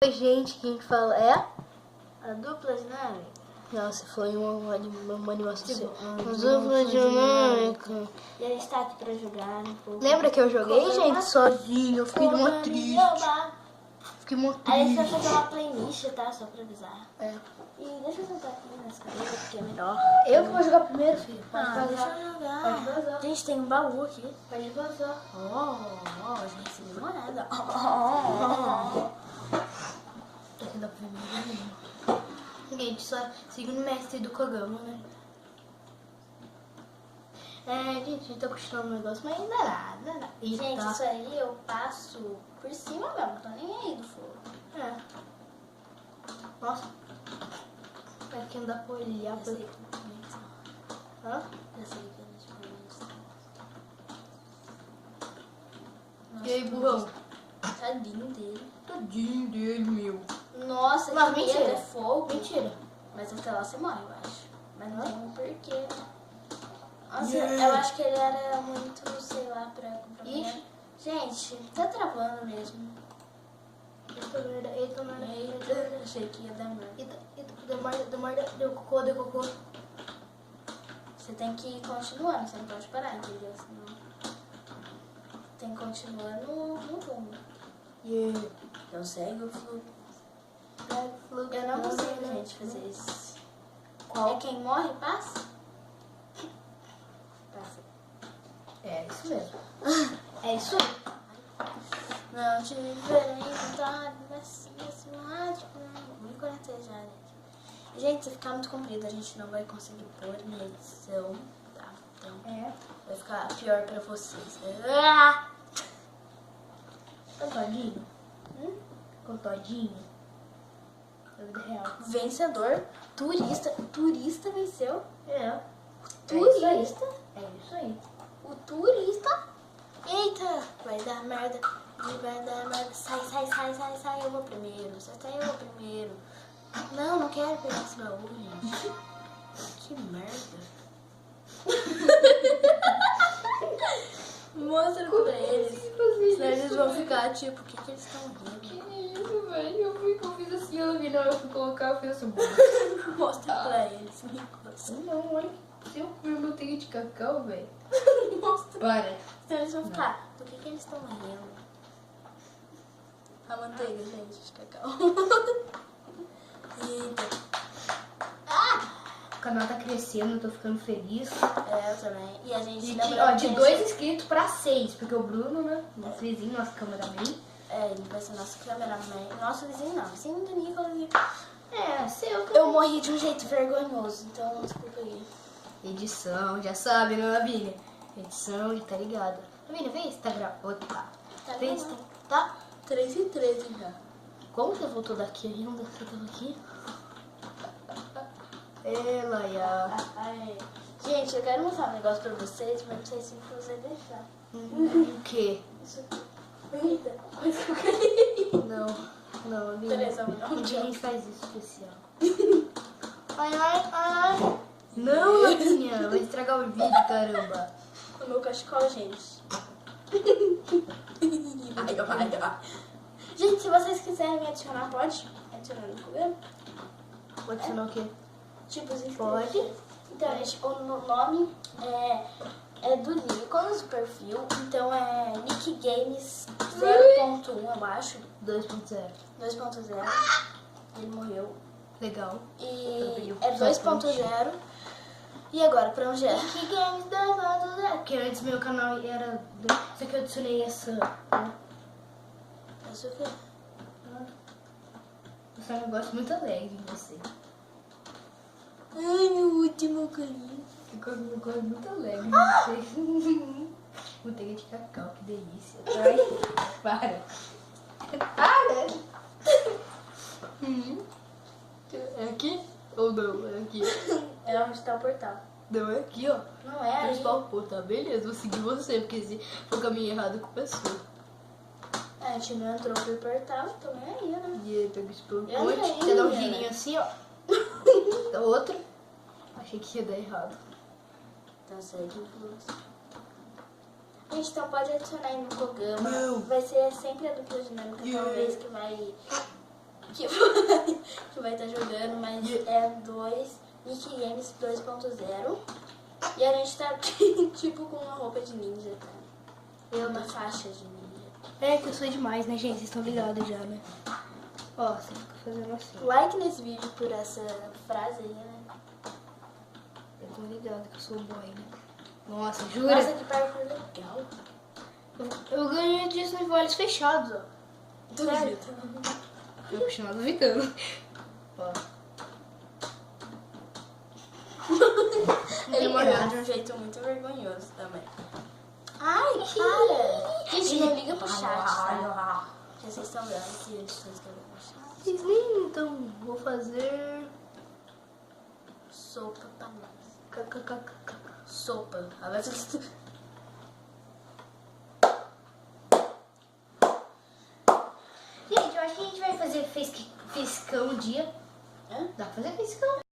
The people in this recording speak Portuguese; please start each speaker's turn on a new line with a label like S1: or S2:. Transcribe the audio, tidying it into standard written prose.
S1: Oi, gente, quem fala é
S2: a dupla dinâmica.
S1: Nossa, foi uma animação
S2: Tipo,
S1: dupla dinâmica.
S2: E a gente tá aqui pra jogar um pouco.
S1: Lembra que eu joguei, gente, sozinho? Eu fiquei muito triste. Fiquei muito triste.
S2: Aí a gente vai fazer uma playlist, tá? Só pra avisar.
S1: É.
S2: E deixa eu sentar aqui nessa cadeira, porque é melhor.
S1: Eu que vou jogar primeiro, filho. Pode
S2: Deixa
S1: vazar.
S2: eu jogar.
S1: Pode vazar.
S2: Gente, tem um baú aqui.
S1: Pode vazar.
S2: Gente, sem demorada.
S1: Aqui dá pra ver. Gente, só seguindo o mestre do Kagama, né? Gente, a gente tá costurando um negócio, mas ainda nada.
S2: Gente, isso aí eu passo por cima mesmo, não tô nem aí do fogo.
S1: É. Nossa. Aqui não dá pra olhar.
S2: Eu sei como é que são.
S1: Hã?
S2: Eu sei que eles
S1: E aí, burrão?
S2: Tadinho dele.
S1: Tadinho dele, meu.
S2: Nossa,
S1: Mas
S2: que
S1: mentira.
S2: medo, é fogo.
S1: Mentira.
S2: Mas até lá você morre, eu acho. Mas não tem um porquê. Nossa,
S1: Yeah.
S2: eu acho que ele era muito, sei lá, pra comprar.
S1: Ixi.
S2: Gente, tá travando mesmo.
S1: Eita merda, eita merda.
S2: Eita, achei que ia dar merda.
S1: Eita, deu merda, deu cocô, deu cocô.
S2: Você tem que ir continuando, você não pode parar, entendeu? Senão tem que continuar no rumo.
S1: Yeah.
S2: Então segue o fluxo. Eu não consigo, gente, fazer isso.
S1: Qual?
S2: É quem morre, passa? Passa.
S1: É isso mesmo. É isso aí.
S2: Não te verei vontade, nesse rádio. Muito 46 já, gente. Gente, se ficar muito comprido, a gente não vai conseguir pôr na edição, tá? Então, vai ficar pior pra vocês.
S1: Com todinho? Com todinho? Na vida real.
S2: Vencedor, turista venceu.
S1: É.
S2: Turista?
S1: É isso aí.
S2: O turista. Eita, vai dar merda. Vai dar merda. Sai, eu vou primeiro. Sai, eu vou primeiro. Não quero pegar esse baú, gente. Que merda. Mostra pra eles. Senão eles vão ficar tipo, o que eles estão rindo?
S1: Que isso, velho? Eu fiz assim, eu vi, não, eu fui colocar, eu fiz assim.
S2: Mostra pra eles, Nicolas.
S1: Não, olha. Se eu comer manteiga de cacau, velho.
S2: Mostra.
S1: Para.
S2: Senão eles vão ficar, do que eles estão rindo? A manteiga, gente, de cacau. Eita.
S1: O canal tá crescendo, eu tô ficando feliz.
S2: É, eu também. E a gente
S1: De 2 inscritos pra 6, porque o Bruno, né? Nosso vizinho, nosso cameraman.
S2: ele vai ser nosso cameraman. Nosso vizinho não, vizinho do Nicolas.
S1: É, seu.
S2: Eu morri de um jeito vergonhoso, então desculpa aí.
S1: Edição, já sabe, né, Lavínia? Edição, já tá ligado. Lavínia, vê se tá gravando. Tá.
S2: Tá
S1: Vê
S2: bom.
S1: se tá.
S2: 3h13 já.
S1: Como você voltou daqui ainda? Você tava aqui? Ela, ya.
S2: Gente, eu quero mostrar um negócio pra vocês, mas não sei se você deixar.
S1: O quê?
S2: Isso aqui. Eita, coisa que eu queria.
S1: Não, Lavínia.
S2: Beleza, não.
S1: Um dia a gente faz isso especial. Ai. Não, Lavínia, vai estragar o vídeo, caramba.
S2: O meu cachecol, gente. Vai. Gente, se vocês quiserem me adicionar, pode adicionar no programa?
S1: Pode ser o quê?
S2: Tipo, os inscritos.
S1: Pode.
S2: Então, gente, o nome é do Nicolas, o perfil. Então é Nick Games 0.1, eu acho.
S1: 2.0.
S2: 2.0. Ele morreu.
S1: Legal.
S2: E é 2.0. E agora, pra onde é?
S1: Que Games 2.0. Porque antes meu canal era... Só que eu adicionei essa... Né?
S2: Isso aqui.
S1: Eu só não gosto muito alegre de você.
S2: Ai, meu último carinho.
S1: Eu gosto muito alegre de você. Manteiga de cacau, que delícia. Ai, para. Para. É aqui? Ou não? É aqui?
S2: É onde tá o portal.
S1: Não, é aqui, ó.
S2: Não é aí.
S1: Pô, tá beleza, vou seguir você, porque se for caminho errado, com pessoa.
S2: A gente não entrou pro portal, então é aí, né?
S1: E aí pega esse ponte,
S2: Eu nem
S1: você dá um
S2: ia.
S1: girinho assim, ó. Da outra. Achei que ia dar errado.
S2: Então segue o fluxo. Gente, então pode adicionar aí no programa.
S1: Não.
S2: Vai ser sempre a dupla dinâmica,
S1: Yeah.
S2: talvez, que vai que vai estar jogando, mas é Nick Games 2.0. E a gente tá tipo com uma roupa de ninja, tá? Uma faixa de ninja.
S1: É que eu sou demais, né, gente? Vocês estão ligados já, né? Ó, você fica fazendo assim.
S2: Like nesse vídeo por essa frase aí, né?
S1: Eu tô ligado que eu sou boy, né? Nossa, jura?
S2: Nossa, que parkour legal.
S1: Eu ganhei disso nos olhos fechados, ó.
S2: Duvido.
S1: Eu continuo duvidando. Ó.
S2: Ele morreu de um jeito muito vergonhoso também. Ai, para! Gente, não liga pro chat, tá? Porque vocês estão vendo que eles estão escrevendo no chat.
S1: Vocês nem, então, vou fazer...
S2: Sopa pra nós.
S1: KKKK.
S2: Sopa. Ela vai fazer...
S1: Gente, eu acho que a gente vai fazer fiscão um dia.
S2: Hã?
S1: Dá pra fazer fiscão.